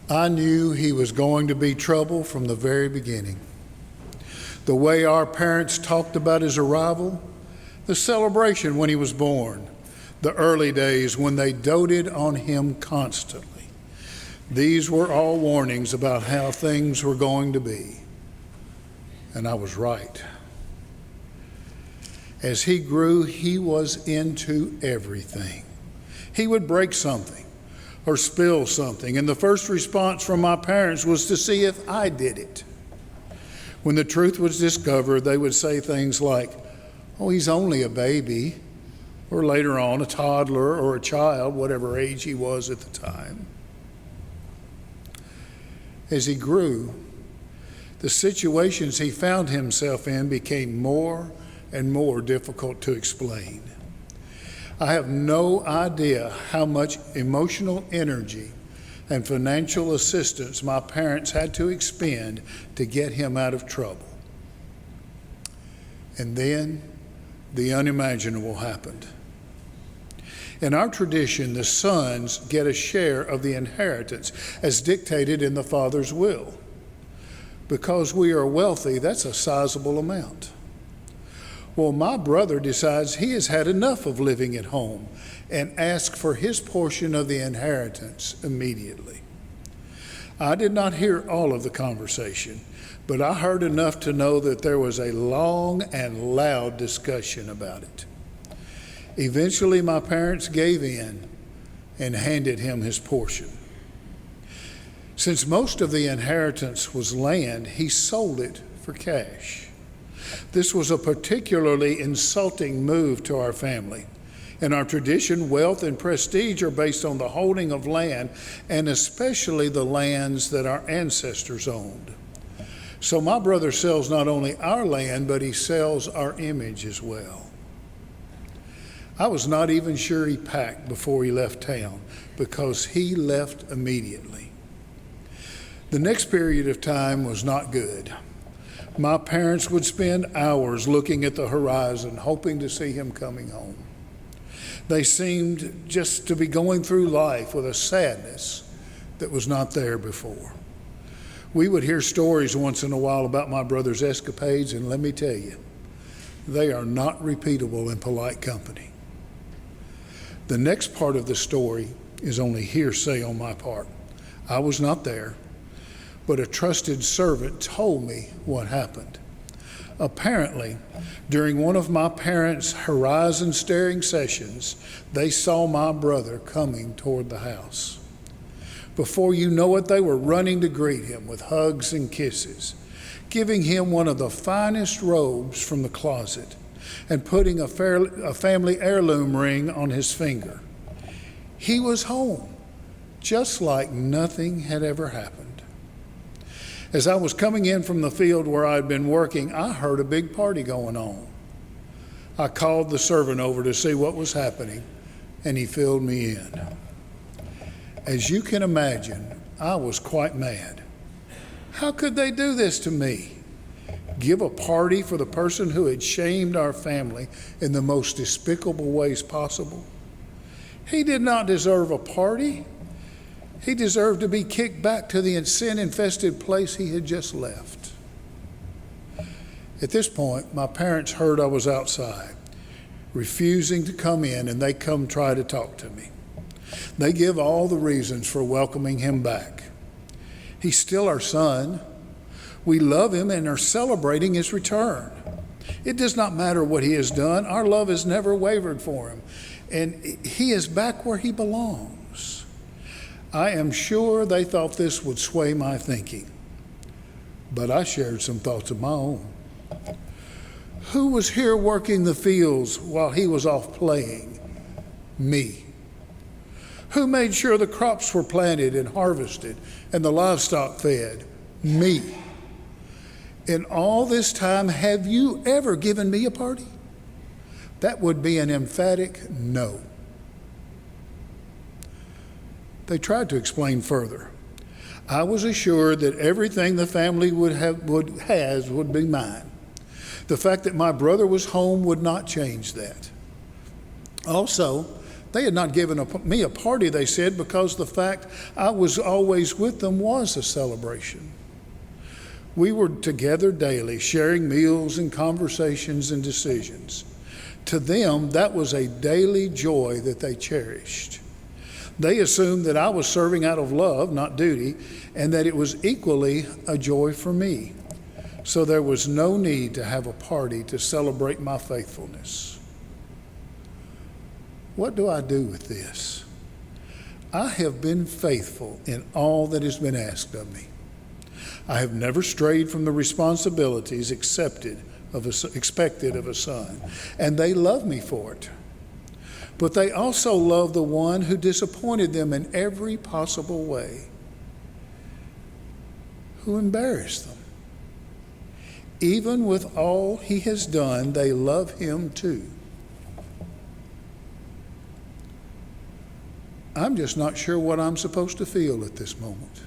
I knew he was going to be trouble from the very beginning. The way our parents talked about his arrival, the celebration when he was born, the early days when they doted on him constantly. These were all warnings about how things were going to be. And I was right. As he grew, he was into everything. He would break something or spill something, and the first response from my parents was to see if I did it. When the truth was discovered, they would say things like, "Oh, he's only a baby," or later on, a toddler or a child, whatever age he was at the time. As he grew, the situations he found himself in became more and more difficult to explain. I have no idea how much emotional energy and financial assistance my parents had to expend to get him out of trouble. And then the unimaginable happened. In our tradition, the sons get a share of the inheritance as dictated in the father's will. Because we are wealthy, that's a sizable amount. Well, my brother decides he has had enough of living at home and asks for his portion of the inheritance immediately. I did not hear all of the conversation, but I heard enough to know that there was a long and loud discussion about it. Eventually, my parents gave in and handed him his portion. Since most of the inheritance was land, he sold it for cash. This was a particularly insulting move to our family. In our tradition, wealth and prestige are based on the holding of land, and especially the lands that our ancestors owned. So my brother sells not only our land, but he sells our image as well. I was not even sure he packed before he left town, because he left immediately. The next period of time was not good. My parents would spend hours looking at the horizon, hoping to see him coming home. They seemed just to be going through life with a sadness that was not there before. We would hear stories once in a while about my brother's escapades, and let me tell you, they are not repeatable in polite company. The next part of the story is only hearsay on my part. I was not there, but a trusted servant told me what happened. Apparently, during one of my parents' horizon-staring sessions, they saw my brother coming toward the house. Before you know it, they were running to greet him with hugs and kisses, giving him one of the finest robes from the closet, and putting a family heirloom ring on his finger. He was home, just like nothing had ever happened. As I was coming in from the field where I'd been working, I heard a big party going on. I called the servant over to see what was happening, and he filled me in. As you can imagine, I was quite mad. How could they do this to me? Give a party for the person who had shamed our family in the most despicable ways possible? He did not deserve a party. He deserved to be kicked back to the sin-infested place he had just left. At this point, my parents heard I was outside, refusing to come in, and they come try to talk to me. They give all the reasons for welcoming him back. He's still our son. We love him and are celebrating his return. It does not matter what he has done. Our love has never wavered for him, and he is back where he belongs. I am sure they thought this would sway my thinking, but I shared some thoughts of my own. Who was here working the fields while he was off playing? Me. Who made sure the crops were planted and harvested and the livestock fed? Me. In all this time, have you ever given me a party? That would be an emphatic no. They tried to explain further. I was assured that everything the family would be mine. The fact that my brother was home would not change that. Also, They had not given me a party, they said, because the fact I was always with them was a celebration. We were together daily, sharing meals and conversations and decisions. To them, that was a daily joy that they cherished. They assumed that I was serving out of love, not duty, and that it was equally a joy for me. So there was no need to have a party to celebrate my faithfulness. What do I do with this? I have been faithful in all that has been asked of me. I have never strayed from the responsibilities expected of a son, and they love me for it. But they also love the one who disappointed them in every possible way, who embarrassed them. Even with all he has done, they love him too. I'm just not sure what I'm supposed to feel at this moment.